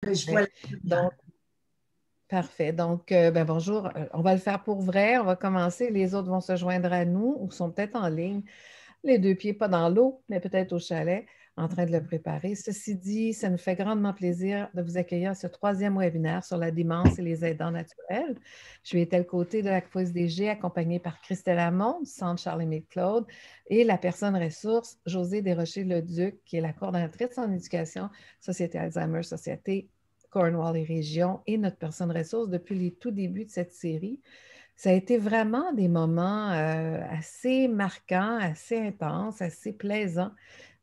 Je vois Parfait. la lumière. Donc, parfait. Donc, ben, bonjour. On va le faire pour vrai. On va commencer. Les autres vont se joindre à nous ou sont peut-être en ligne, les deux pieds pas dans l'eau, mais peut-être au chalet, en train de le préparer. Ceci dit, ça nous fait grandement plaisir de vous accueillir à ce troisième webinaire sur la démence et les aidants naturels. Je suis tel côté de la Coupose des G, accompagnée par Christelle Hamon, du Centre Charles-Émile-Claude, et la personne ressource, Josée Desrochers-Leduc, qui est la coordonnatrice en éducation, Société Alzheimer, Société Cornwall et Région, et notre personne ressource depuis les tout débuts de cette série. Ça a été vraiment des moments assez marquants, assez intenses, assez plaisants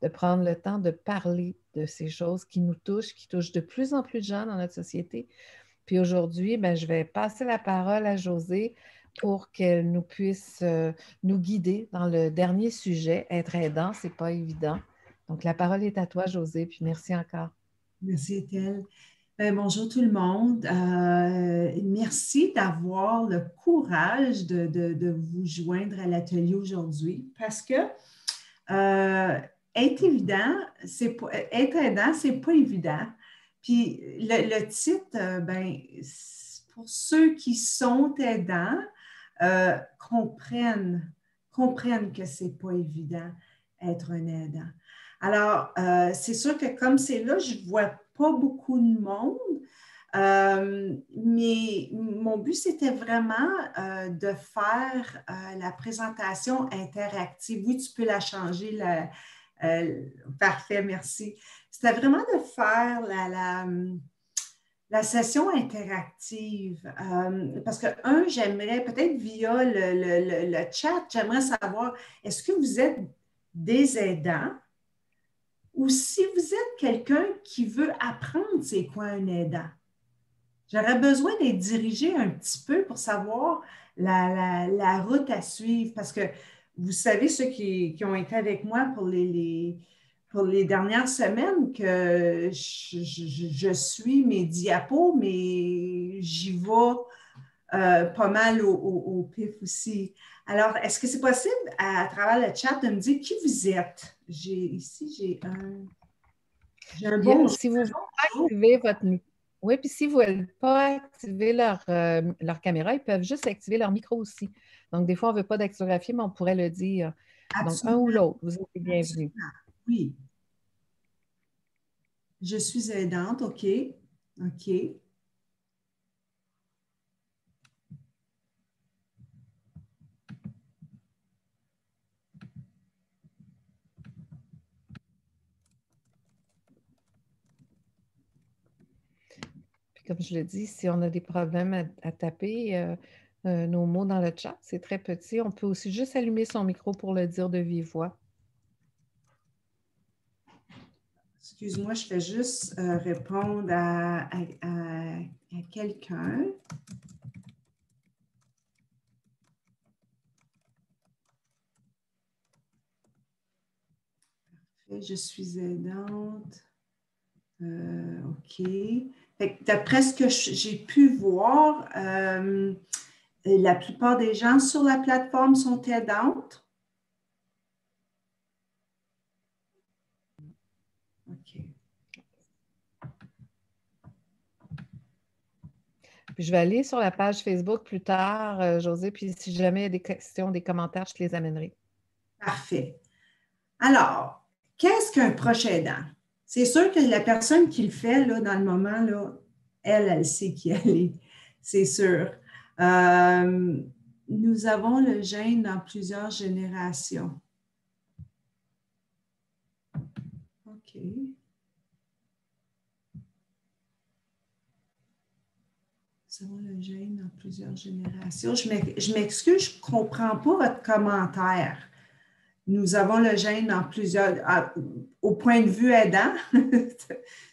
de prendre le temps de parler de ces choses qui nous touchent, qui touchent de plus en plus de gens dans notre société. Puis aujourd'hui, ben, je vais passer la parole à Josée pour qu'elle nous puisse nous guider dans le dernier sujet. Être aidant, ce n'est pas évident. Donc, la parole est à toi, Josée, puis merci encore. Merci, Ethel. Bonjour tout le monde. Merci d'avoir le courage de vous joindre à l'atelier aujourd'hui parce que être évident, être aidant, c'est pas évident. Puis le titre, pour ceux qui sont aidants, comprennent que c'est pas évident être un aidant. Alors, c'est sûr que comme c'est là, je vois pas beaucoup de monde, mais mon but, c'était vraiment de faire la présentation interactive. Oui, tu peux la changer. Parfait, merci. C'était vraiment de faire la session interactive. Parce que, j'aimerais, peut-être via le chat, j'aimerais savoir, est-ce que vous êtes des aidants ou si vous êtes quelqu'un qui veut apprendre c'est quoi un aidant? J'aurais besoin d'être dirigée un petit peu pour savoir la route à suivre parce que vous savez, ceux qui ont été avec moi pour les dernières semaines, que je suis mes diapos, mais j'y vais pas mal au pif aussi. Alors, est-ce que c'est possible à travers le chat de me dire qui vous êtes? J'ai un Puis, bonjour. si vous voulez activer votre micro, oui, puis si vous ne voulez pas activer leur caméra, ils peuvent juste activer leur micro aussi. Donc, des fois, on ne veut pas dactylographier, mais on pourrait le dire. Donc, un ou Absolument, l'autre, vous êtes bienvenus. absolument. Oui, je suis aidante, OK. OK. Puis, comme je le dis, si on a des problèmes à taper nos mots dans le chat, c'est très petit. On peut aussi juste allumer son micro pour le dire de vive voix. Excuse-moi, je fais juste répondre à quelqu'un. Je suis aidante. OK. D'après ce que j'ai pu voir, la plupart des gens sur la plateforme sont aidantes. OK. Puis, je vais aller sur la page Facebook plus tard, Josée, puis si jamais il y a des questions, des commentaires, je te les amènerai. Parfait. Alors, qu'est-ce qu'un proche aidant? C'est sûr que la personne qui le fait là, dans le moment, là, elle sait qui elle est. C'est sûr. Nous avons le gène dans plusieurs générations. OK. Nous avons le gène dans plusieurs générations. Je m'excuse, je ne comprends pas votre commentaire. Nous avons le gène dans plusieurs, au point de vue aidant,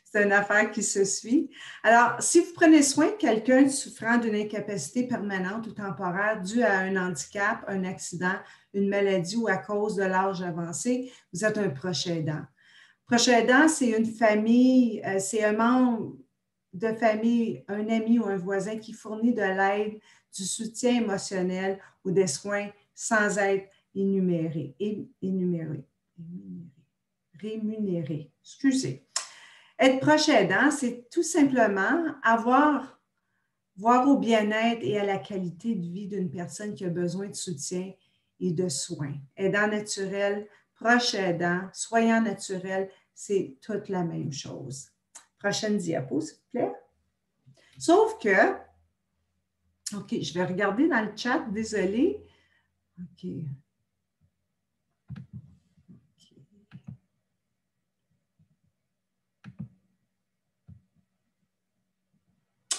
c'est une affaire qui se suit. Alors, si vous prenez soin de quelqu'un souffrant d'une incapacité permanente ou temporaire due à un handicap, un accident, une maladie ou à cause de l'âge avancé, vous êtes un proche aidant. Proche aidant, c'est une famille, c'est un membre de famille, un ami ou un voisin qui fournit de l'aide, du soutien émotionnel ou des soins sans être rémunéré. Excusez. Être proche aidant, c'est tout simplement voir au bien-être et à la qualité de vie d'une personne qui a besoin de soutien et de soins. Aidant naturel, proche aidant, soignant naturel, c'est toute la même chose. Prochaine diapo, s'il vous plaît. Sauf que, OK, je vais regarder dans le chat, désolé. OK.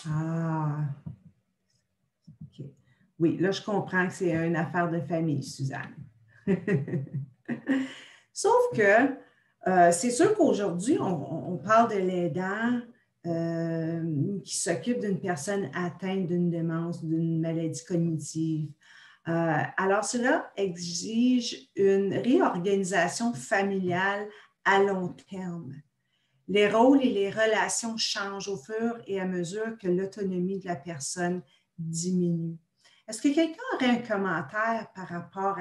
Ah, OK. Oui, là, je comprends que c'est une affaire de famille, Suzanne. Sauf que c'est sûr qu'aujourd'hui, on parle de l'aidant qui s'occupe d'une personne atteinte d'une démence, d'une maladie cognitive. Alors, cela exige une réorganisation familiale à long terme. Les rôles et les relations changent au fur et à mesure que l'autonomie de la personne diminue. Est-ce que quelqu'un aurait un commentaire par rapport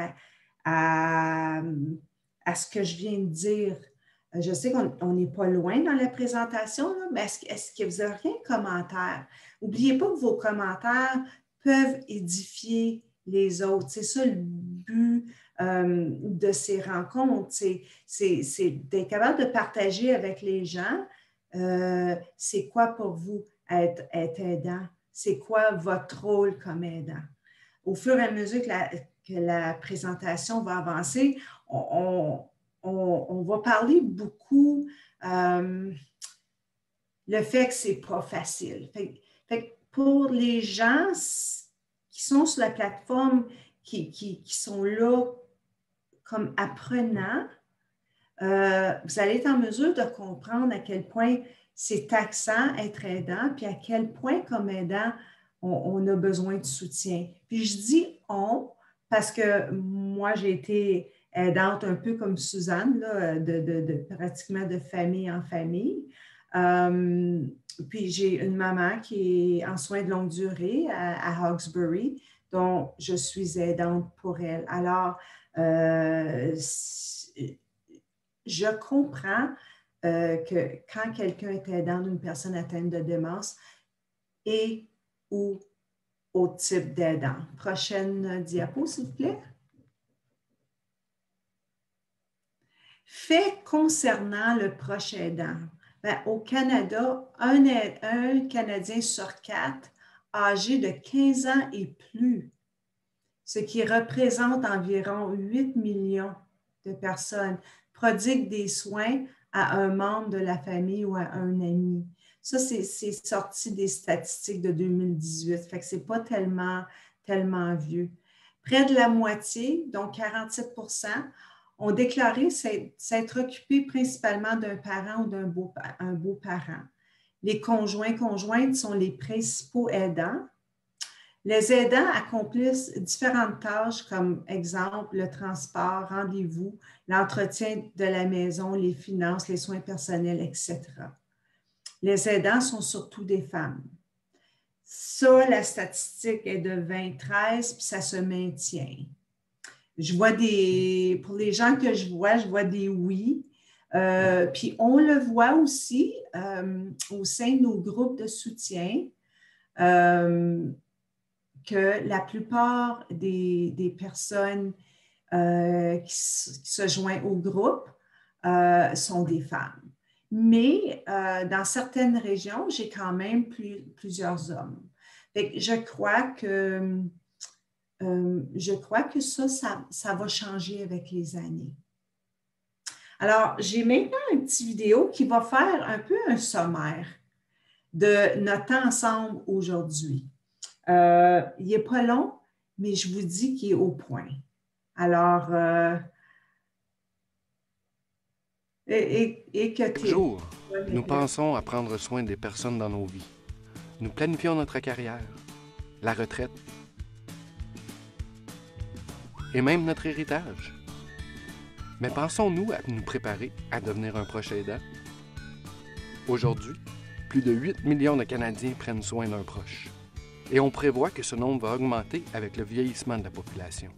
à ce que je viens de dire? Je sais qu'on n'est pas loin dans la présentation, là, mais est-ce que vous auriez un commentaire? N'oubliez pas que vos commentaires peuvent édifier les autres. C'est ça le but de ces rencontres, c'est d'être capable de partager avec les gens c'est quoi pour vous être aidant, c'est quoi votre rôle comme aidant. Au fur et à mesure que la présentation va avancer, on va parler beaucoup le fait que c'est pas facile. Fait pour les gens qui sont sur la plateforme, qui sont là comme apprenants, vous allez être en mesure de comprendre à quel point c'est taxant être aidant, puis à quel point comme aidant, on a besoin de soutien. Puis je dis on parce que moi, j'ai été aidante un peu comme Suzanne, là, pratiquement de famille en famille. Puis j'ai une maman qui est en soins de longue durée à Hawkesbury, dont je suis aidante pour elle. Alors, je comprends que quand quelqu'un est aidant d'une personne atteinte de démence et ou au type d'aidant. Prochaine diapo, s'il vous plaît. Fait concernant le proche aidant. Bien, au Canada, un Canadien sur 4 âgé de 15 ans et plus, ce qui représente environ 8 millions de personnes, prodigue des soins à un membre de la famille ou à un ami. Ça, c'est sorti des statistiques de 2018, fait que c'est pas tellement vieux. Près de la moitié, donc 47 ont déclaré s'être occupés principalement d'un parent ou d'un beau-parent. Les conjointes sont les principaux aidants. Les aidants accomplissent différentes tâches comme, exemple, le transport, rendez-vous, l'entretien de la maison, les finances, les soins personnels, etc. Les aidants sont surtout des femmes. Ça, la statistique est de 2013, puis ça se maintient. Je vois pour les gens que je vois des oui. Puis on le voit aussi au sein de nos groupes de soutien. Que la plupart des personnes qui se joignent au groupe sont des femmes. Mais dans certaines régions, j'ai quand même plusieurs hommes. Je crois que ça va changer avec les années. Alors, j'ai maintenant une petite vidéo qui va faire un peu un sommaire de notre temps ensemble aujourd'hui. Il n'est pas long, mais je vous dis qu'il est au point. Alors, Chaque jour, nous pensons à prendre soin des personnes dans nos vies. Nous planifions notre carrière, la retraite et même notre héritage. Mais pensons-nous à nous préparer à devenir un proche aidant? Aujourd'hui, plus de 8 millions de Canadiens prennent soin d'un proche. Et on prévoit que ce nombre va augmenter avec le vieillissement de la population.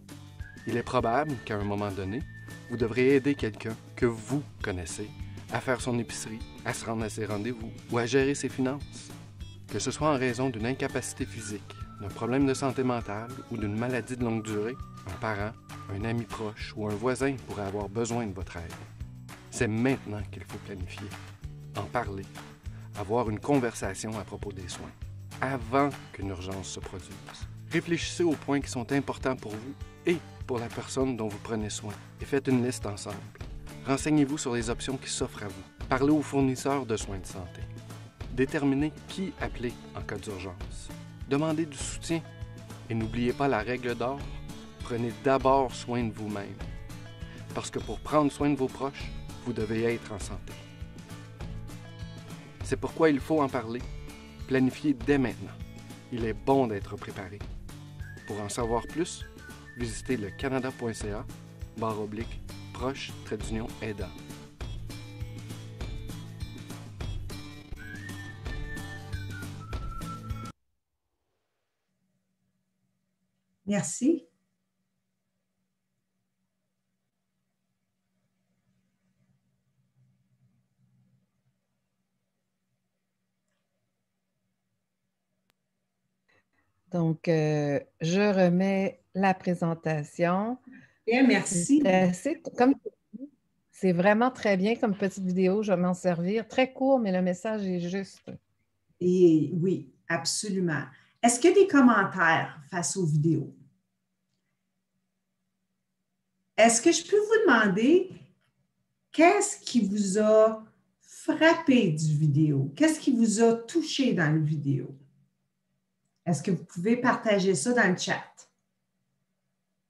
Il est probable qu'à un moment donné, vous devrez aider quelqu'un que vous connaissez à faire son épicerie, à se rendre à ses rendez-vous ou à gérer ses finances. Que ce soit en raison d'une incapacité physique, d'un problème de santé mentale ou d'une maladie de longue durée, un parent, un ami proche ou un voisin pourrait avoir besoin de votre aide. C'est maintenant qu'il faut planifier, en parler, avoir une conversation à propos des soins, avant qu'une urgence se produise. Réfléchissez aux points qui sont importants pour vous et pour la personne dont vous prenez soin et faites une liste ensemble. Renseignez-vous sur les options qui s'offrent à vous. Parlez aux fournisseurs de soins de santé. Déterminez qui appeler en cas d'urgence. Demandez du soutien et n'oubliez pas la règle d'or, prenez d'abord soin de vous-même. Parce que pour prendre soin de vos proches, vous devez être en santé. C'est pourquoi il faut en parler. Planifier dès maintenant. Il est bon d'être préparé. Pour en savoir plus, visitez le canada.ca/proche-aidant. Merci. Donc, je remets la présentation. Bien, merci. C'est vraiment très bien comme petite vidéo, je vais m'en servir. Très court, mais le message est juste. Et oui, absolument. Est-ce qu'il y a des commentaires face aux vidéos? Est-ce que je peux vous demander qu'est-ce qui vous a frappé du vidéo? Qu'est-ce qui vous a touché dans le vidéo? Est-ce que vous pouvez partager ça dans le chat,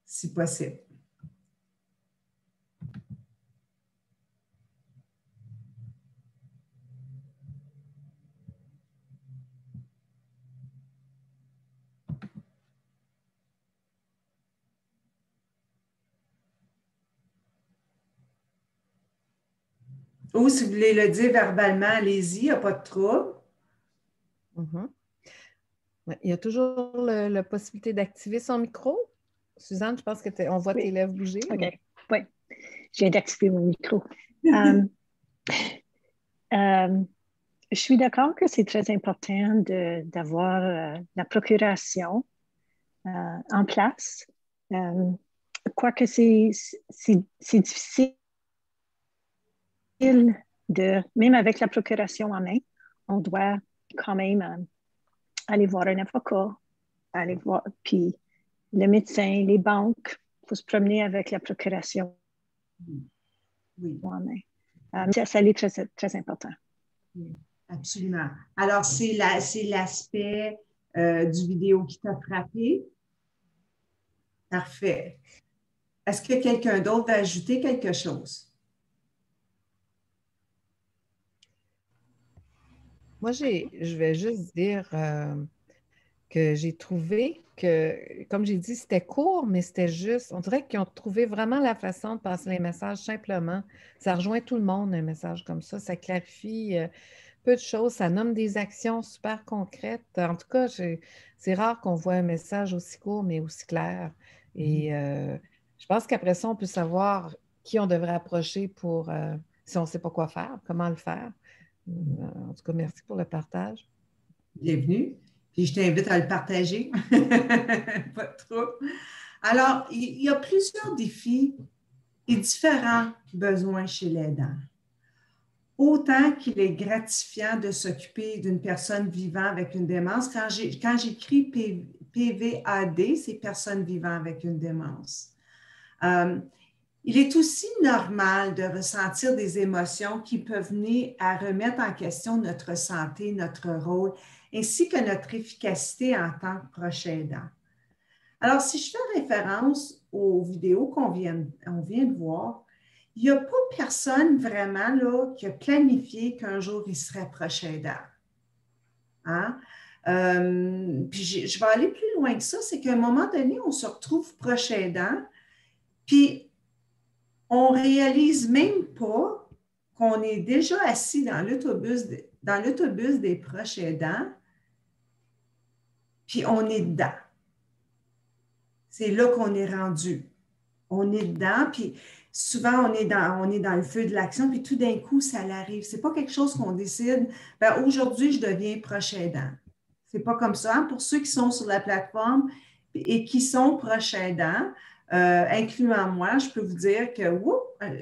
si possible? Ou si vous voulez le dire verbalement, allez-y, il n'y a pas de trouble. Ouais, il y a toujours la possibilité d'activer son micro. Suzanne, je pense qu'on voit tes lèvres bouger. OK, oui. Je viens d'activer mon micro. Je suis d'accord que c'est très important d'avoir la procuration en place. Quoique c'est difficile même avec la procuration en main, on doit quand même aller voir un avocat, aller voir, puis le médecin, les banques, il faut se promener avec la procuration en main. Ça est très, très important. Oui, absolument. Alors, c'est l'aspect du vidéo qui t'a frappé? Parfait. Est-ce que quelqu'un d'autre va ajouter quelque chose? Moi, je vais juste dire que j'ai trouvé que, comme j'ai dit, c'était court, mais c'était juste. On dirait qu'ils ont trouvé vraiment la façon de passer les messages simplement. Ça rejoint tout le monde, un message comme ça. Ça clarifie peu de choses. Ça nomme des actions super concrètes. En tout cas, c'est rare qu'on voit un message aussi court, mais aussi clair. Et je pense qu'après ça, on peut savoir qui on devrait approcher pour, si on ne sait pas quoi faire, comment le faire. En tout cas, merci pour le partage. Bienvenue. Puis je t'invite à le partager. Pas trop. Alors, il y a plusieurs défis et différents besoins chez l'aidant. Autant qu'il est gratifiant de s'occuper d'une personne vivant avec une démence. Quand j'écris PVAD, c'est personne vivant avec une démence. Il est aussi normal de ressentir des émotions qui peuvent venir à remettre en question notre santé, notre rôle, ainsi que notre efficacité en tant que proche aidant. Alors, si je fais référence aux vidéos qu'on vient de voir, il n'y a pas personne vraiment là, qui a planifié qu'un jour il serait proche aidant. Hein? Puis je vais aller plus loin que ça, c'est qu'à un moment donné, on se retrouve proche aidant, puis on ne réalise même pas qu'on est déjà assis dans l'autobus des proches aidants, puis on est dedans. C'est là qu'on est rendu. On est dedans, puis souvent, on est dans le feu de l'action, puis tout d'un coup, ça l'arrive. Ce n'est pas quelque chose qu'on décide, ben, aujourd'hui, je deviens proche aidant. Ce n'est pas comme ça. Pour ceux qui sont sur la plateforme et qui sont proches aidants, incluant moi, je peux vous dire que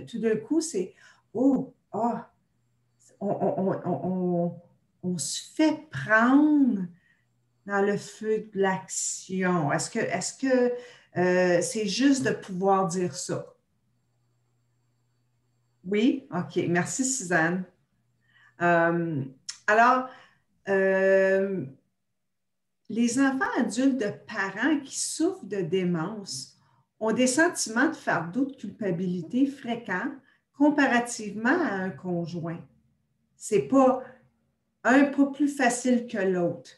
tout d'un coup, c'est on se fait prendre dans le feu de l'action. Est-ce que c'est juste de pouvoir dire ça? Oui? OK. Merci, Suzanne. Alors, les enfants adultes de parents qui souffrent de démence ont des sentiments de fardeau de culpabilité fréquents comparativement à un conjoint. C'est pas un pas plus facile que l'autre,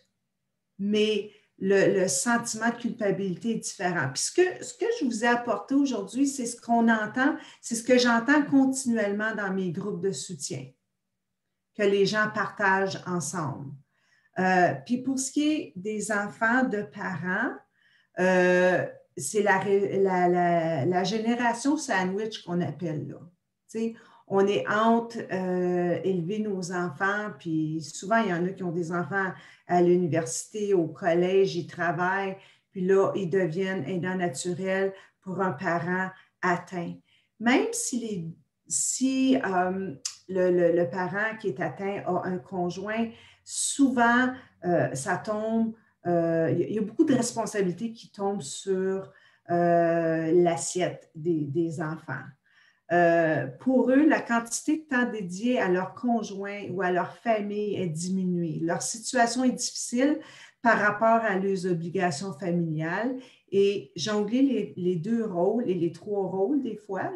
mais le sentiment de culpabilité est différent. Puis ce que je vous ai apporté aujourd'hui, c'est ce qu'on entend, c'est ce que j'entends continuellement dans mes groupes de soutien, que les gens partagent ensemble. Puis pour ce qui est des enfants de parents, c'est la génération sandwich qu'on appelle là. Tu sais, on est entre élever nos enfants, puis souvent, il y en a qui ont des enfants à l'université, au collège, ils travaillent, puis là, ils deviennent aidants naturels pour un parent atteint. Même si le parent qui est atteint a un conjoint, souvent, ça tombe, il y a beaucoup de responsabilités qui tombent sur l'assiette des enfants. Pour eux, la quantité de temps dédié à leur conjoint ou à leur famille est diminuée. Leur situation est difficile par rapport à leurs obligations familiales et jongler les deux rôles et les trois rôles des fois,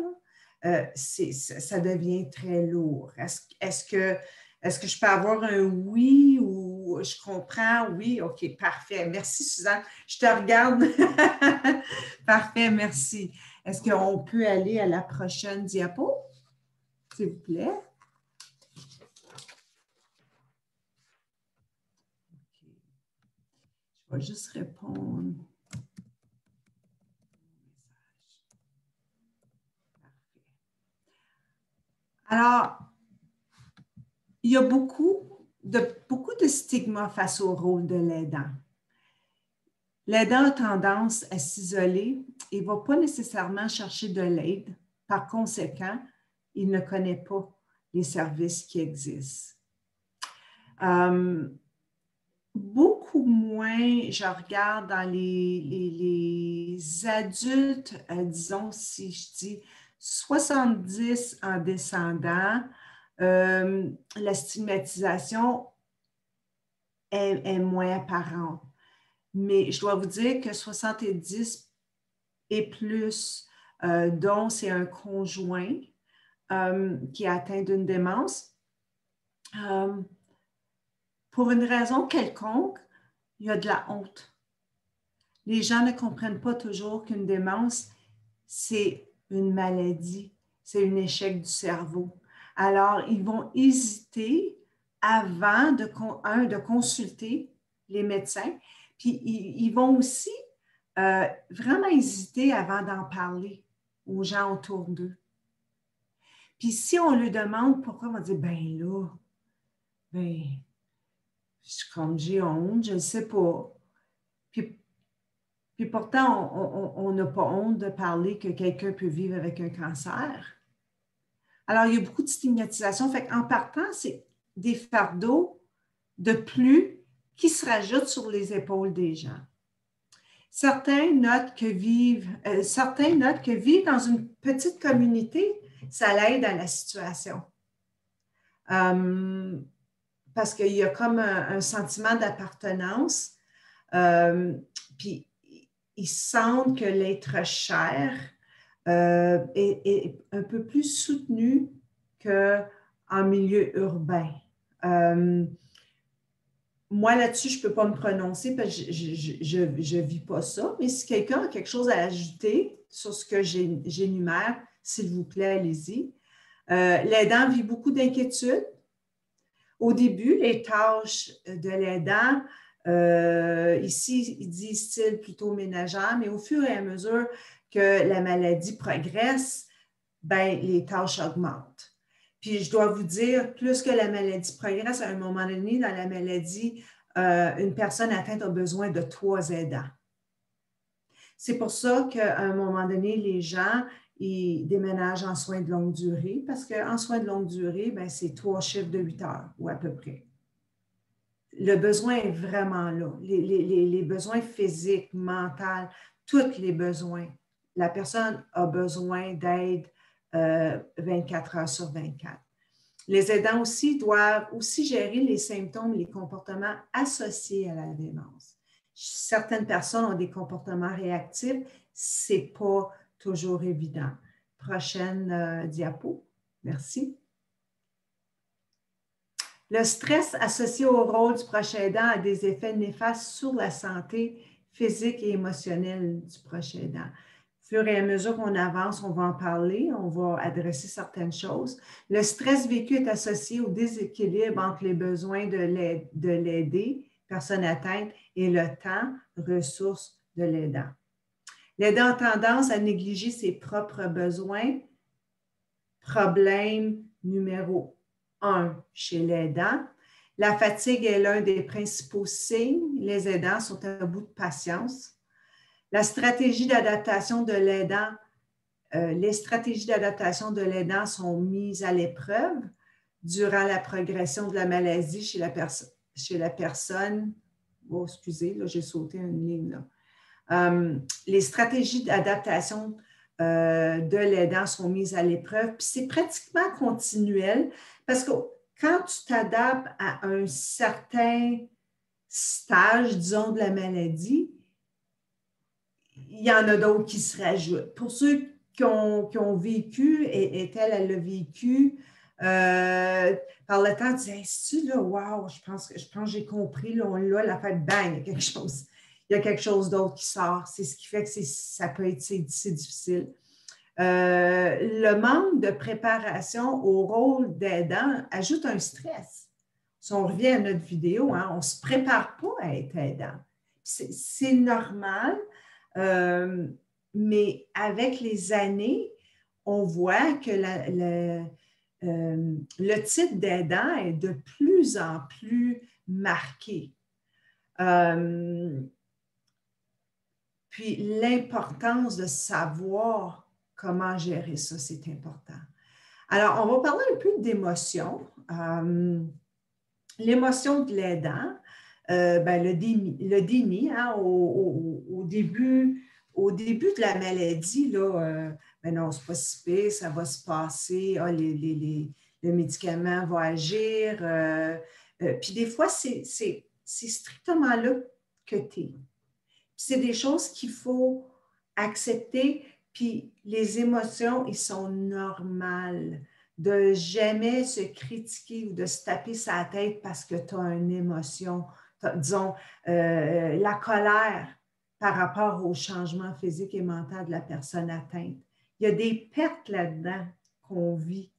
là, ça devient très lourd. Est-ce que je peux avoir un oui ou je comprends? Oui, OK, parfait. Merci, Suzanne. Je te regarde. Parfait, merci. Est-ce qu'on peut aller à la prochaine diapo, s'il vous plaît? OK. Je vais juste répondre. Parfait. Alors, il y a beaucoup de stigmas face au rôle de l'aidant. L'aidant a tendance à s'isoler et ne va pas nécessairement chercher de l'aide. Par conséquent, il ne connaît pas les services qui existent. Beaucoup moins, je regarde dans les adultes, disons, si je dis 70 en descendant, la stigmatisation est moins apparente. Mais je dois vous dire que 70 et plus, dont c'est un conjoint qui est atteint d'une démence, pour une raison quelconque, il y a de la honte. Les gens ne comprennent pas toujours qu'une démence, c'est une maladie, c'est un échec du cerveau. Alors, ils vont hésiter avant de consulter les médecins, puis ils vont aussi vraiment hésiter avant d'en parler aux gens autour d'eux. Puis si on lui demande pourquoi, on va dire, ben là, comme j'ai honte, je ne sais pas. Puis pourtant, on n'a pas honte de parler que quelqu'un peut vivre avec un cancer. Alors, il y a beaucoup de stigmatisation. Fait qu'en partant, c'est des fardeaux de plus qui se rajoutent sur les épaules des gens. Certains notent que vivre dans une petite communauté, ça l'aide à la situation. Parce qu'il y a comme un sentiment d'appartenance. Puis, ils sentent que l'être cher est un peu plus soutenu qu'en milieu urbain. Moi, là-dessus, je ne peux pas me prononcer parce que je ne vis pas ça. Mais si quelqu'un a quelque chose à ajouter sur ce que j'énumère, s'il vous plaît, allez-y. L'aidant vit beaucoup d'inquiétudes. Au début, les tâches de l'aidant, ici, ils disent style plutôt ménagère, mais au fur et à mesure que la maladie progresse, ben, les tâches augmentent. Puis je dois vous dire, plus que la maladie progresse, à un moment donné, dans la maladie, une personne atteinte a besoin de 3 aidants. C'est pour ça qu'à un moment donné, les gens, ils déménagent en soins de longue durée, parce qu'en soins de longue durée, ben, c'est 3 chiffres de 8 heures, ou à peu près. Le besoin est vraiment là. Les besoins physiques, mentaux, tous les besoins. La personne a besoin d'aide 24 heures sur 24. Les aidants aussi doivent aussi gérer les symptômes, les comportements associés à la démence. Certaines personnes ont des comportements réactifs, ce n'est pas toujours évident. Prochaine diapo. Merci. Le stress associé au rôle du proche aidant a des effets néfastes sur la santé physique et émotionnelle du proche aidant. Au fur et à mesure qu'on avance, on va en parler, on va adresser certaines choses. Le stress vécu est associé au déséquilibre entre les besoins de l'aider, personne atteinte, et le temps, ressources de l'aidant. L'aidant a tendance à négliger ses propres besoins. Problème numéro 1 chez l'aidant. La fatigue est l'un des principaux signes. Les aidants sont à bout de patience. La stratégie d'adaptation de l'aidant, les stratégies d'adaptation de l'aidant sont mises à l'épreuve durant la progression de la maladie chez la personne. Oh, excusez, là, j'ai sauté une ligne. Là. Les stratégies d'adaptation de l'aidant sont mises à l'épreuve. Puis c'est pratiquement continuel parce que quand tu t'adaptes à un certain stage, disons, de la maladie, il y en a d'autres qui se rajoutent. Pour ceux qui ont vécu, et elle l'a vécu, par le temps, tu disais, c'est-tu là, wow, je pense que j'ai compris, là, on l'a, la fête, bang, il y a quelque chose. Il y a quelque chose d'autre qui sort. C'est ce qui fait que ça peut être c'est difficile. Le manque de préparation au rôle d'aidant ajoute un stress. Si on revient à notre vidéo, hein, on ne se prépare pas à être aidant. C'est normal, mais avec les années, on voit que le titre d'aidant est de plus en plus marqué. Puis l'importance de savoir comment gérer ça, c'est important. Alors, on va parler un peu d'émotion. L'émotion de l'aidant, ben, le déni hein, au début de la maladie, là, ben non, c'est pas si pire, ça va se passer, le médicament va agir. Puis des fois, c'est strictement là que tu es. C'est des choses qu'il faut accepter, puis les émotions, ils sont normales. De jamais se critiquer ou de se taper sa tête parce que tu as une émotion, disons, la colère par rapport au changement physique et mental de la personne atteinte. Il y a des pertes là-dedans qu'on vit.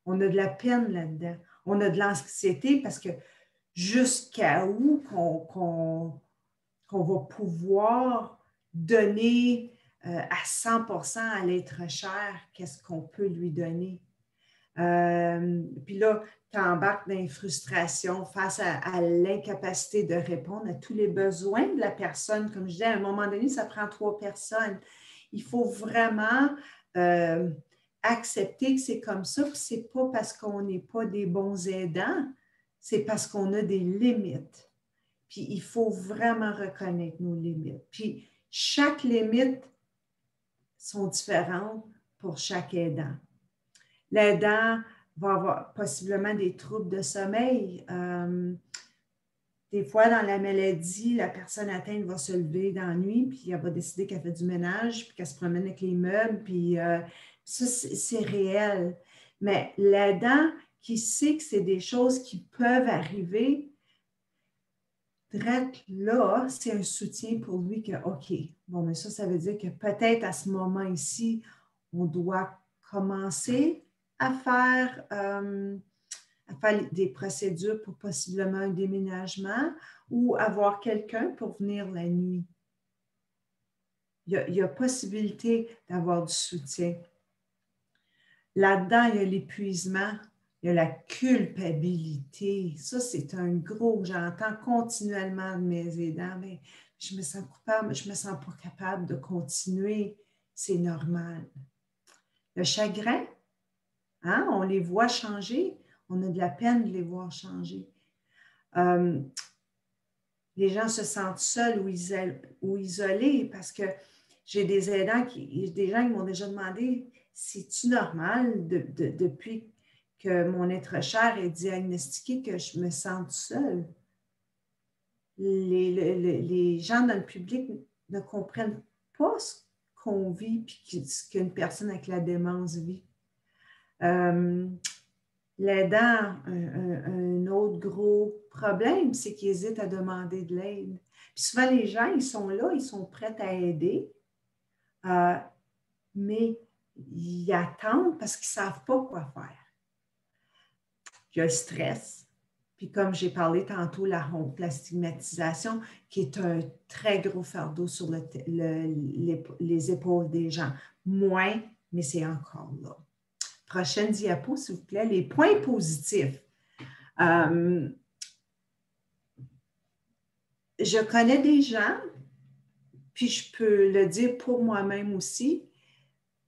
On a de la peine là-dedans. On a de l'anxiété parce que jusqu'à où qu'on va pouvoir donner à 100% à l'être cher, qu'est-ce qu'on peut lui donner. Puis là, tu embarques dans une frustration face à l'incapacité de répondre à tous les besoins de la personne. Comme je disais, à un moment donné, ça prend 3 personnes. Il faut vraiment accepter que c'est comme ça, puis ce n'est pas parce qu'on n'est pas des bons aidants, c'est parce qu'on a des limites. Puis il faut vraiment reconnaître nos limites. Puis chaque limite sont différentes pour chaque aidant. L'aidant va avoir possiblement des troubles de sommeil. Des fois, dans la maladie, la personne atteinte va se lever dans la nuit, puis elle va décider qu'elle fait du ménage, puis qu'elle se promène avec les meubles, puis ça, c'est réel. Mais l'aidant qui sait que c'est des choses qui peuvent arriver, là, c'est un soutien pour lui que, OK, bon, mais ça veut dire que peut-être à ce moment ici, on doit commencer à faire des procédures pour possiblement un déménagement ou avoir quelqu'un pour venir la nuit. Il y a possibilité d'avoir du soutien. Là-dedans, il y a l'épuisement, il y a la culpabilité. Ça, c'est un gros, j'entends continuellement de mes aidants, mais je me sens coupable, je ne me sens pas capable de continuer. C'est normal. Le chagrin, hein, on les voit changer, on a de la peine de les voir changer. Les gens se sentent seuls ou isolés parce que j'ai des aidants, des gens qui m'ont déjà demandé, c'est-tu normal depuis que mon être cher est diagnostiqué que je me sente seule? Les gens dans le public ne comprennent pas ce qu'on vit et ce qu'une personne avec la démence vit. L'aidant, un autre gros problème, c'est qu'ils hésitent à demander de l'aide. Puis souvent, les gens, ils sont là, ils sont prêts à aider, mais ils attendent parce qu'ils ne savent pas quoi faire. Il y a le stress. Puis comme j'ai parlé tantôt, la honte, la stigmatisation, qui est un très gros fardeau sur les épaules des gens. Moins, mais c'est encore là. Prochaine diapo, s'il vous plaît. Les points positifs. Je connais des gens, puis je peux le dire pour moi-même aussi,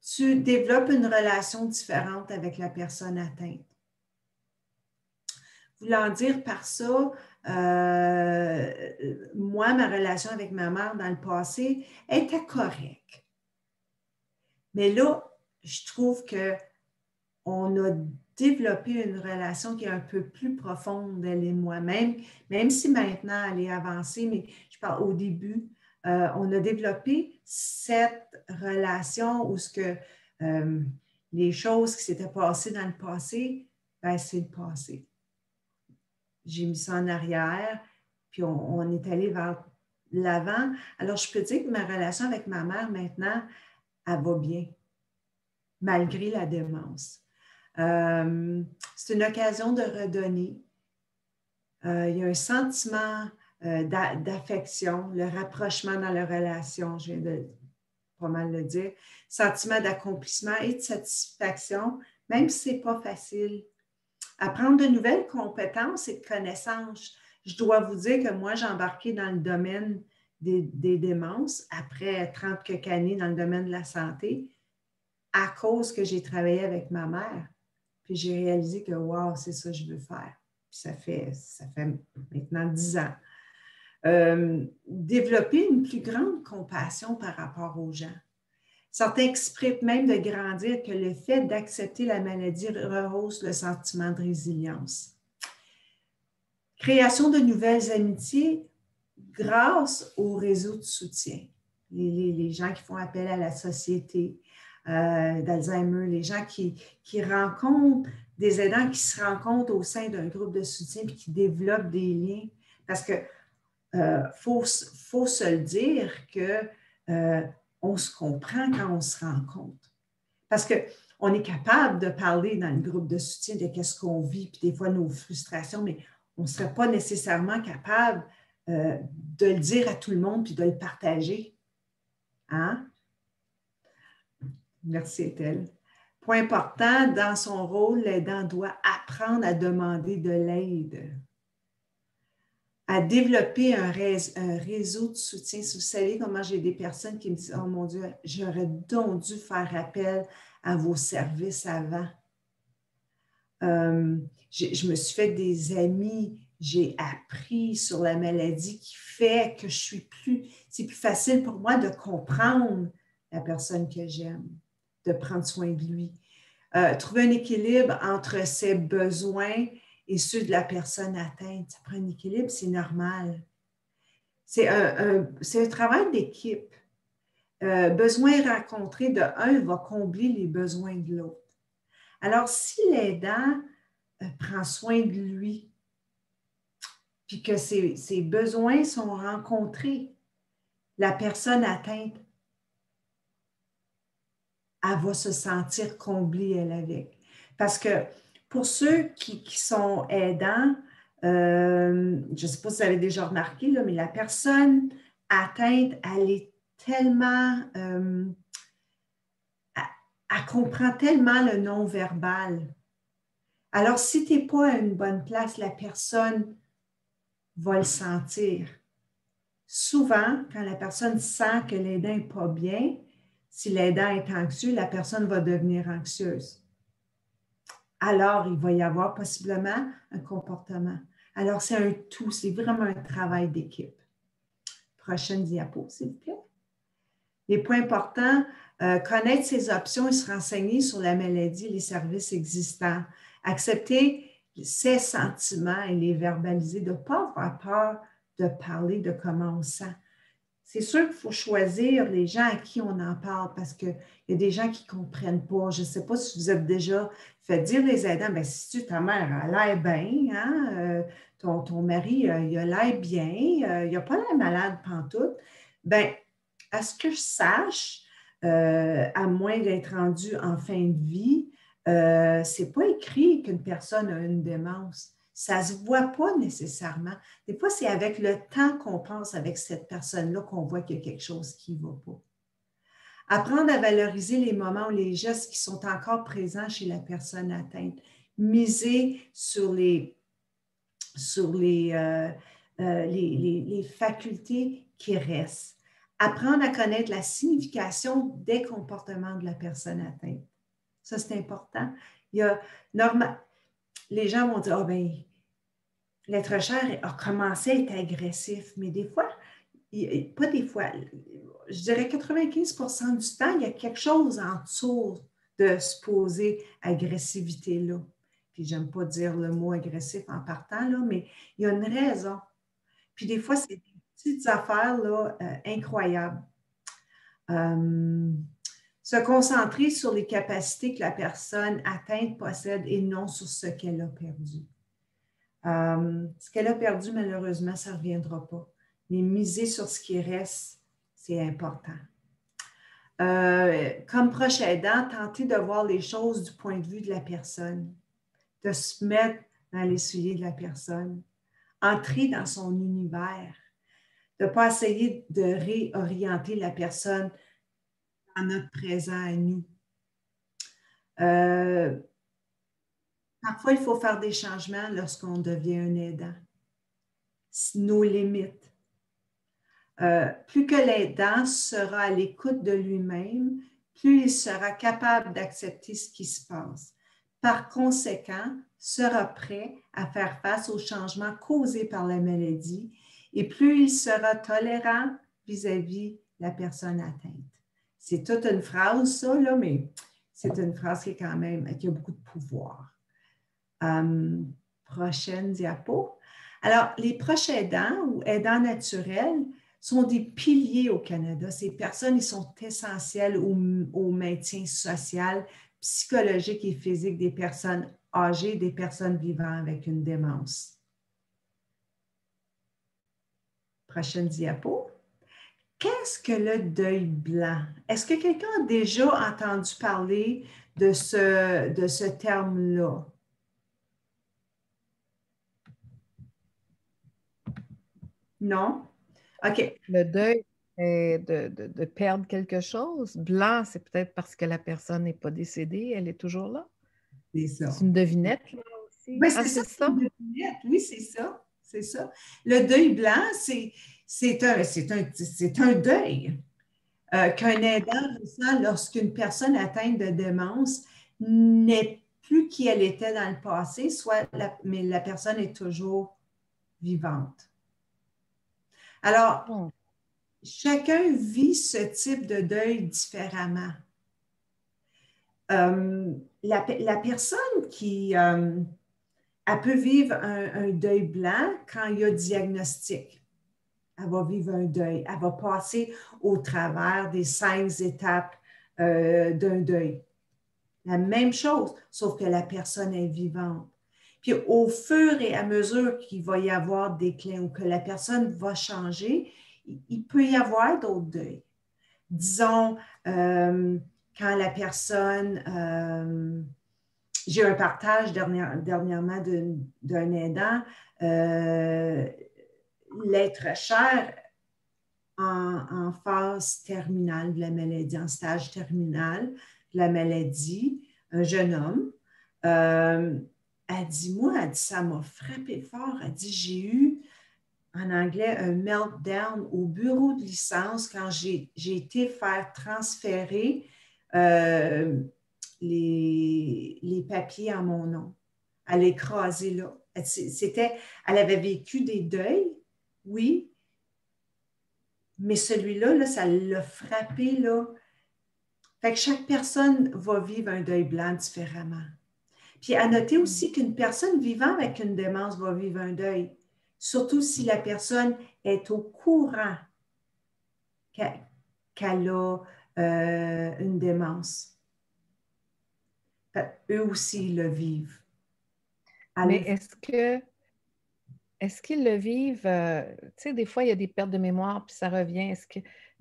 tu développes une relation différente avec la personne atteinte. Voulant dire par ça, moi, ma relation avec ma mère dans le passé était correcte. Mais là, je trouve qu'on a développé une relation qui est un peu plus profonde, elle et moi, même si maintenant elle est avancée, mais je parle au début, on a développé cette relation où les choses qui s'étaient passées dans le passé, ben, c'est le passé. J'ai mis ça en arrière, puis on est allé vers l'avant. Alors, je peux dire que ma relation avec ma mère maintenant, elle va bien, malgré la démence. C'est une occasion de redonner. Il y a un sentiment d'affection, le rapprochement dans la relation, je viens de pas mal le dire, sentiment d'accomplissement et de satisfaction, même si ce n'est pas facile. Apprendre de nouvelles compétences et de connaissances. Je dois vous dire que moi, j'ai embarqué dans le domaine des démences après 30 quelques années dans le domaine de la santé à cause que j'ai travaillé avec ma mère. Puis j'ai réalisé que, wow, c'est ça que je veux faire. Puis ça fait maintenant 10 ans. Développer une plus grande compassion par rapport aux gens. Certains expriment même de grandir que le fait d'accepter la maladie rehausse le sentiment de résilience. Création de nouvelles amitiés grâce au réseau de soutien. Les gens qui font appel à la société d'Alzheimer, les gens qui rencontrent des aidants qui se rencontrent au sein d'un groupe de soutien et qui développent des liens. Parce que faut se le dire que on se comprend quand on se rencontre. Parce qu'on est capable de parler dans le groupe de soutien de qu'est-ce qu'on vit, puis des fois nos frustrations, mais on ne serait pas nécessairement capable de le dire à tout le monde puis de le partager. Hein? Merci, Ethel. Point important, dans son rôle, l'aidant doit apprendre à demander de l'aide, à développer un réseau de soutien. Si vous savez comment j'ai des personnes qui me disent « Oh mon Dieu, j'aurais donc dû faire appel à vos services avant. » Je me suis fait des amis, j'ai appris sur la maladie qui fait que c'est plus facile pour moi de comprendre la personne que j'aime, de prendre soin de lui. Trouver un équilibre entre ses besoins et ceux de la personne atteinte. Ça prend un équilibre, c'est normal. C'est un travail d'équipe. Besoin rencontré de un va combler les besoins de l'autre. Alors, si l'aidant prend soin de lui, puis que ses besoins sont rencontrés, la personne atteinte, elle va se sentir comblée, elle, avec. Parce que pour ceux qui sont aidants, je ne sais pas si vous avez déjà remarqué, là, mais la personne atteinte, elle est tellement... elle comprend tellement le non-verbal. Alors, si tu n'es pas à une bonne place, la personne va le sentir. Souvent, quand la personne sent que l'aidant n'est pas bien, si l'aidant est anxieux, la personne va devenir anxieuse. Alors, il va y avoir possiblement un comportement. Alors, c'est un tout, c'est vraiment un travail d'équipe. Prochaine diapo, s'il vous plaît. Les points importants, connaître ses options et se renseigner sur la maladie et les services existants. Accepter ses sentiments et les verbaliser, de ne pas avoir peur de parler de comment on sent. C'est sûr qu'il faut choisir les gens à qui on en parle parce qu'il y a des gens qui ne comprennent pas. Je ne sais pas si vous avez déjà fait dire les aidants, bien, si tu, ta mère a l'air bien, hein, ton mari, il a l'air bien, il n'a pas l'air malade pantoute, bien, à ce que je sache, à moins d'être rendu en fin de vie, ce n'est pas écrit qu'une personne a une démence. Ça ne se voit pas nécessairement. Des fois, c'est avec le temps qu'on pense avec cette personne-là qu'on voit qu'il y a quelque chose qui ne va pas. Apprendre à valoriser les moments ou les gestes qui sont encore présents chez la personne atteinte. Miser sur les facultés qui restent. Apprendre à connaître la signification des comportements de la personne atteinte. Ça, c'est important. Les gens vont dire, ben, l'être cher a commencé à être agressif, mais des fois, pas des fois, je dirais 95% du temps, il y a quelque chose en dessous de supposée agressivité-là. Puis, j'aime pas dire le mot agressif en partant, là, mais il y a une raison. Puis, des fois, c'est des petites affaires là, incroyables. Se concentrer sur les capacités que la personne atteinte possède et non sur ce qu'elle a perdu. Ce qu'elle a perdu, malheureusement, ça ne reviendra pas. Mais miser sur ce qui reste, c'est important. Comme proche aidant, tenter de voir les choses du point de vue de la personne, de se mettre dans les souliers de la personne, entrer dans son univers, de ne pas essayer de réorienter la personne dans notre présent à nous. Parfois, il faut faire des changements lorsqu'on devient un aidant. Nos limites. Plus que l'aidant sera à l'écoute de lui-même, plus il sera capable d'accepter ce qui se passe. Par conséquent, sera prêt à faire face aux changements causés par la maladie et plus il sera tolérant vis-à-vis la personne atteinte. C'est toute une phrase, ça, là, mais c'est une phrase qui a beaucoup de pouvoir. Prochaine diapo. Alors, les proches aidants ou aidants naturels sont des piliers au Canada. Ces personnes, ils sont essentielles au maintien social, psychologique et physique des personnes âgées, des personnes vivant avec une démence. Prochaine diapo. Qu'est-ce que le deuil blanc? Est-ce que quelqu'un a déjà entendu parler de ce terme-là? Non? OK. Le deuil est de perdre quelque chose. Blanc, c'est peut-être parce que la personne n'est pas décédée, elle est toujours là. C'est ça. C'est une devinette, là aussi. Oui, c'est ça. Une devinette. Oui, c'est ça. C'est ça. Le deuil blanc, c'est un deuil qu'un aidant ressent lorsqu'une personne atteinte de démence n'est plus qui elle était dans le passé, mais la personne est toujours vivante. Alors, chacun vit ce type de deuil différemment. La personne qui elle peut vivre un deuil blanc quand il y a diagnostic. Elle va vivre un deuil. Elle va passer au travers des 5 étapes d'un deuil. La même chose, sauf que la personne est vivante. Puis au fur et à mesure qu'il va y avoir des déclin ou que la personne va changer, il peut y avoir d'autres deuils. Disons, quand la personne, j'ai un partage dernièrement d'un aidant, l'être cher en phase terminale de la maladie, en stage terminal de la maladie, un jeune homme. Elle dit, ça m'a frappé fort. Elle dit, j'ai eu, en anglais, un meltdown au bureau de licence quand j'ai été faire transférer les papiers en mon nom. Elle a écrasé là. Elle avait vécu des deuils, oui, mais celui-là, là, ça l'a frappé, là. Fait que chaque personne va vivre un deuil blanc différemment. Puis à noter aussi qu'une personne vivant avec une démence va vivre un deuil, surtout si la personne est au courant qu'elle a une démence. Eux aussi, ils le vivent. Mais est-ce qu'ils le vivent, tu sais, des fois, il y a des pertes de mémoire, puis ça revient. Est-ce que,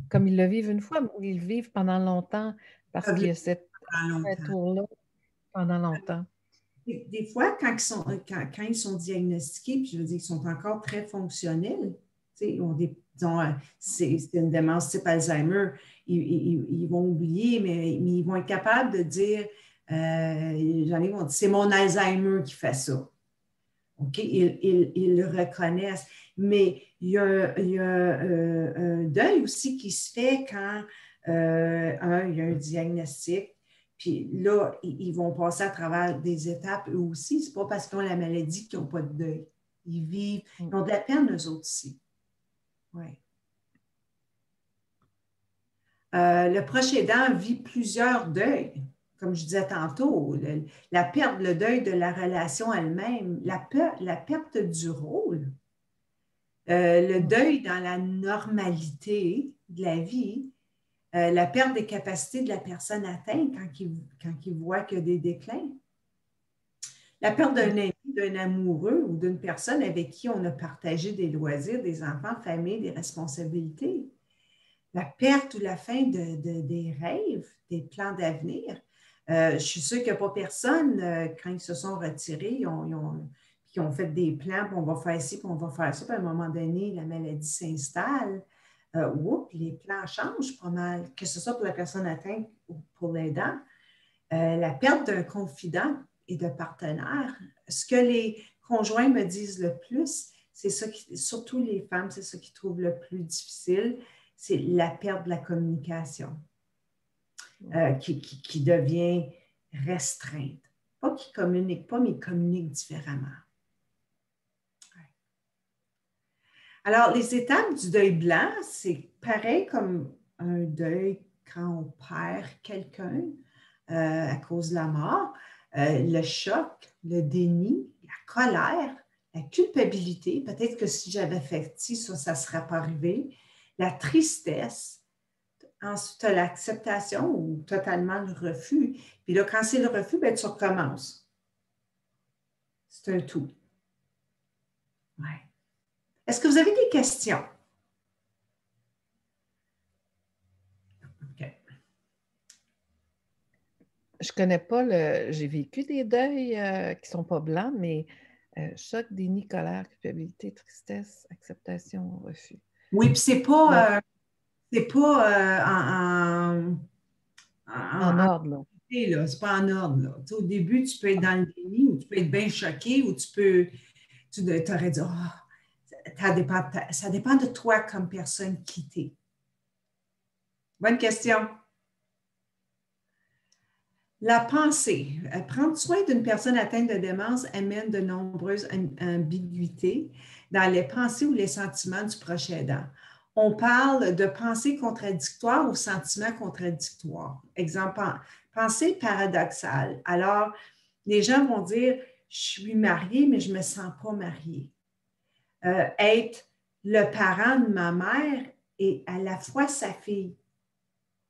comme ils le vivent une fois, ou ils le vivent pendant longtemps, parce qu'il y a cette tour-là pendant longtemps? Des fois, quand ils sont diagnostiqués, puis je veux dire, ils sont encore très fonctionnels, ils ont disons, c'est une démence type Alzheimer, ils vont oublier, mais ils vont être capables de dire, c'est mon Alzheimer qui fait ça. OK? Ils le reconnaissent. Mais il y a un deuil aussi qui se fait quand il y a un diagnostic. Puis là, ils vont passer à travers des étapes eux aussi. Ce n'est pas parce qu'ils ont la maladie qu'ils n'ont pas de deuil. Ils vivent, ils ont de la peine eux autres aussi. Oui. Le proche aidant vit plusieurs deuils. Comme je disais tantôt, la perte, le deuil de la relation elle-même, la perte du rôle, le deuil dans la normalité de la vie, la perte des capacités de la personne atteinte quand il voit qu'il y a des déclins, la perte d'un ami, d'un amoureux ou d'une personne avec qui on a partagé des loisirs, des enfants, famille, des responsabilités, la perte ou la fin des rêves, des plans d'avenir. Je suis sûre qu'il n'y a pas personne, quand ils se sont retirés, ils ont fait des plans, puis on va faire ci, puis on va faire ça, puis à un moment donné, la maladie s'installe. Les plans changent pas mal, que ce soit pour la personne atteinte ou pour l'aidant. La perte d'un confident et de partenaire. Ce que les conjoints me disent le plus, c'est ça surtout les femmes, c'est ça qu'ils trouvent le plus difficile, c'est la perte de la communication. Qui devient restreinte. Pas qu'ils ne communiquent pas, mais ils communiquent différemment. Ouais. Alors, les étapes du deuil blanc, c'est pareil comme un deuil quand on perd quelqu'un à cause de la mort. Le choc, le déni, la colère, la culpabilité. Peut-être que si j'avais fait ça ne serait pas arrivé. La tristesse. Ensuite, tu as l'acceptation ou totalement le refus. Puis là, quand c'est le refus, bien, tu recommences. C'est un tout. Ouais. Est-ce que vous avez des questions? OK. Je ne connais pas j'ai vécu des deuils qui ne sont pas blancs, mais choc, déni, colère, culpabilité, tristesse, acceptation, refus. Oui, puis c'est pas en ordre, là. C'est pas en ordre, là. Tu sais, au début, tu peux être dans le déni ou tu peux être bien choqué ou tu aurais dit, ça dépend de toi comme personne quittée. Bonne question. La pensée. Prendre soin d'une personne atteinte de démence amène de nombreuses ambiguïtés dans les pensées ou les sentiments du proche aidant. On parle de pensées contradictoires ou sentiments contradictoires. Exemple, pensée paradoxale. Alors, les gens vont dire, je suis mariée, mais je ne me sens pas mariée. Être le parent de ma mère et à la fois sa fille,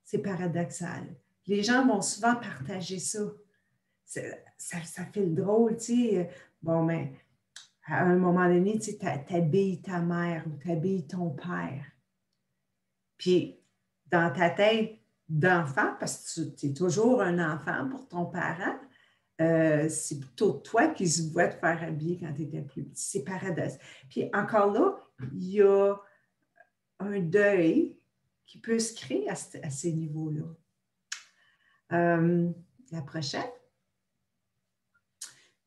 c'est paradoxal. Les gens vont souvent partager ça. Ça fait le drôle, tu sais. Bon, mais à un moment donné, tu t'habilles ta mère ou t'habilles ton père. Puis, dans ta tête d'enfant, parce que tu es toujours un enfant pour ton parent, c'est plutôt toi qui se vois te faire habiller quand tu étais plus petit. C'est paradoxe. Puis encore là, il y a un deuil qui peut se créer à ces niveaux-là. La prochaine.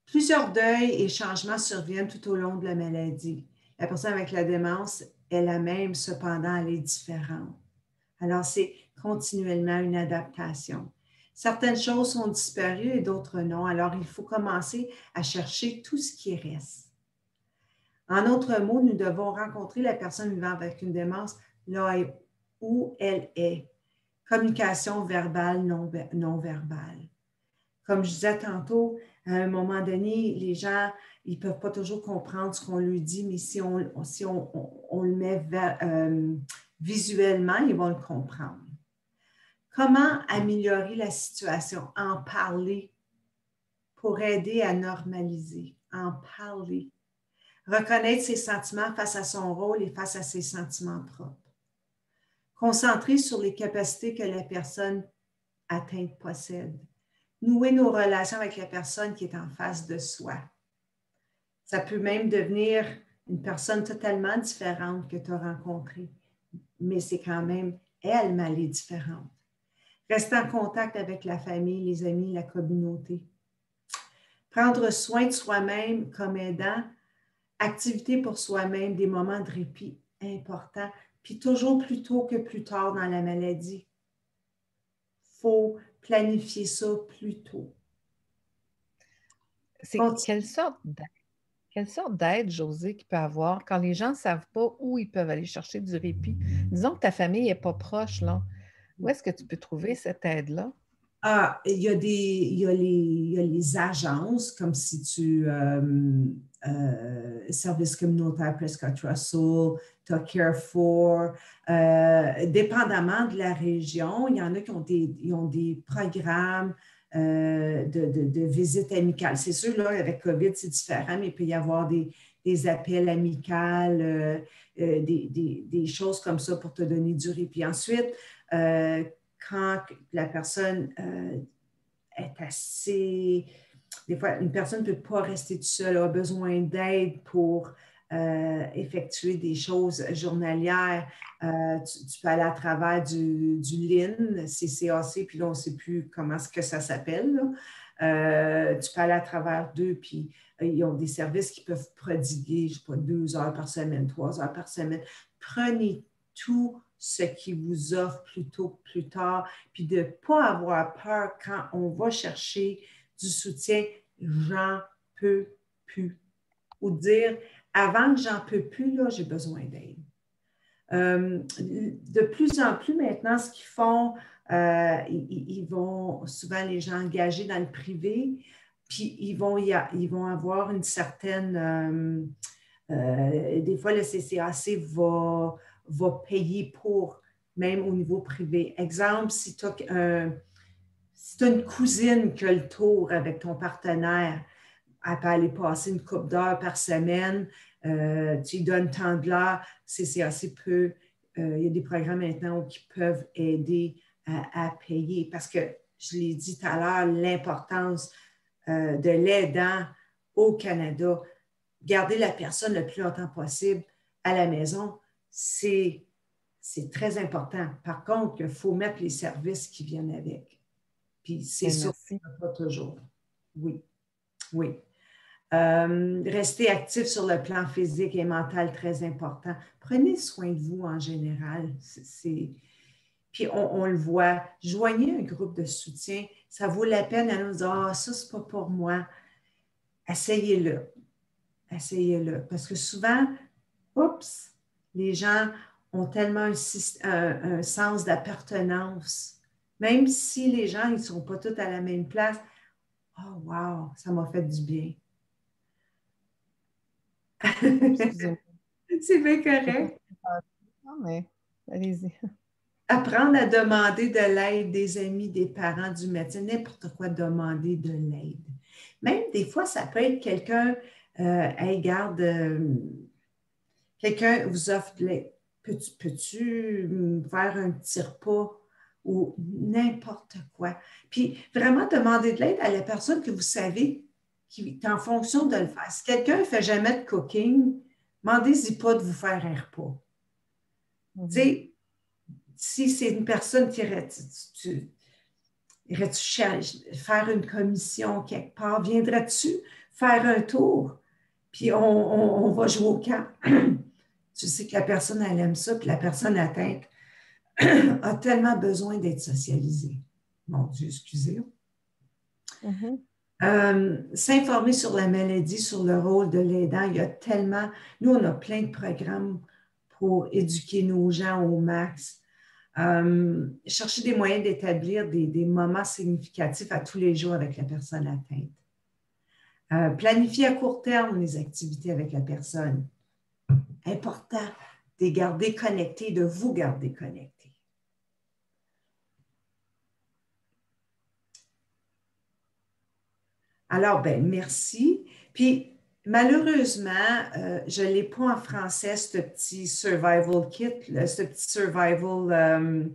Plusieurs deuils et changements surviennent tout au long de la maladie. La personne avec la démence est la même, cependant, elle est différente. Alors, c'est continuellement une adaptation. Certaines choses sont disparues et d'autres non. Alors, il faut commencer à chercher tout ce qui reste. En d'autres mots, nous devons rencontrer la personne vivant avec une démence là où elle est. Communication verbale, non verbale. Comme je disais tantôt, à un moment donné, les gens, ils ne peuvent pas toujours comprendre ce qu'on lui dit, mais si on le met visuellement, ils vont le comprendre. Comment améliorer la situation? En parler pour aider à normaliser. En parler. Reconnaître ses sentiments face à son rôle et face à ses sentiments propres. Concentrer sur les capacités que la personne atteinte possède. Nouer nos relations avec la personne qui est en face de soi. Ça peut même devenir une personne totalement différente que tu as rencontrée, mais c'est quand même elle, mais elle est différente. Rester en contact avec la famille, les amis, la communauté. Prendre soin de soi-même comme aidant, activité pour soi-même, des moments de répit importants, puis toujours plus tôt que plus tard dans la maladie. Il faut planifier ça plus tôt. C'est quelle sorte d'aide, Josée, qu'il peut avoir quand les gens ne savent pas où ils peuvent aller chercher du répit? Disons que ta famille n'est pas proche, là. Où est-ce que tu peux trouver cette aide-là? Ah, il y a les agences, comme si tu Service communautaire Prescott Russell, tu as Care4, dépendamment de la région, il y en a qui ont des programmes de visite amicale. C'est sûr, là, avec COVID, c'est différent, mais il peut y avoir des appels amicaux, des choses comme ça pour te donner du répit. Ensuite, quand la personne est assez... Des fois, une personne ne peut pas rester toute seule, a besoin d'aide pour effectuer des choses journalières. Tu peux aller à travers du LIN, CCAC, puis là, on ne sait plus comment est-ce que ça s'appelle. Tu peux aller à travers d'eux, puis ils ont des services qui peuvent prodiguer, je ne sais pas, 2 heures par semaine, 3 heures par semaine. Prenez tout ce qui vous offre plutôt que plus tard, puis de ne pas avoir peur quand on va chercher du soutien, j'en peux plus. Ou dire, avant que j'en peux plus, là, j'ai besoin d'aide. De plus en plus maintenant, ce qu'ils font, ils vont souvent les gens engagés dans le privé, puis ils vont avoir une certaine... des fois, le CCAC va payer pour, même au niveau privé. Exemple, si tu as une cousine qui a le tour avec ton partenaire, elle peut aller passer une couple d'heures par semaine, tu lui donnes tant de l'heure, CCAC peut, il y a des programmes maintenant qui peuvent aider à payer parce que, je l'ai dit tout à l'heure, l'importance de l'aidant au Canada. Garder la personne le plus longtemps possible à la maison, c'est très important. Par contre, il faut mettre les services qui viennent avec. Puis c'est ça, pas toujours. Oui, oui. Rester actif sur le plan physique et mental, très important. Prenez soin de vous en général. Puis on le voit. Joignez un groupe de soutien. Ça vaut la peine à nous dire « Ah, ça, c'est pas pour moi. » Essayez-le. Essayez-le. Parce que souvent, oups, les gens ont tellement un sens d'appartenance. Même si les gens, ils ne sont pas tous à la même place. Oh, wow, ça m'a fait du bien. C'est bien correct. Non, mais allez-y. Apprendre à demander de l'aide des amis, des parents, du médecin, n'importe quoi, demander de l'aide. Même des fois, ça peut être quelqu'un, hey, garde, quelqu'un vous offre de l'aide. Peux-tu me faire un petit repas ou n'importe quoi. Puis vraiment demander de l'aide à la personne que vous savez qui est en fonction de le faire. Si quelqu'un ne fait jamais de cooking, demandez-y pas de vous faire un repas. Tu sais, si c'est une personne qui Irais-tu faire une commission quelque part? Viendrais-tu faire un tour? Puis on va jouer au camp. Tu sais que la personne, elle aime ça, puis la personne atteinte a tellement besoin d'être socialisée. Mon Dieu, excusez. S'informer sur la maladie, sur le rôle de l'aidant, il y a tellement... Nous, on a plein de programmes pour éduquer nos gens au max. Chercher des moyens d'établir des moments significatifs à tous les jours avec la personne atteinte. Planifier à court terme les activités avec la personne. Important de les garder connectés, de vous garder connectés. Alors, ben merci. Puis, malheureusement, je ne l'ai pas en français, ce petit survival kit, ce petit survival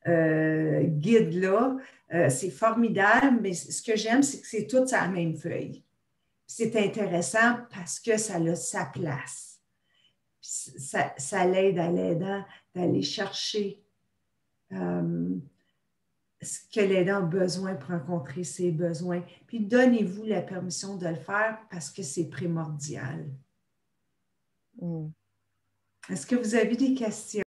guide-là. C'est formidable, mais ce que j'aime, c'est que c'est tout sur la même feuille. C'est intéressant parce que ça a sa place. Ça l'aide à l'aidant d'aller chercher ce que l'aidant a besoin pour rencontrer ses besoins. Puis donnez-vous la permission de le faire parce que c'est primordial. Est-ce que vous avez des questions?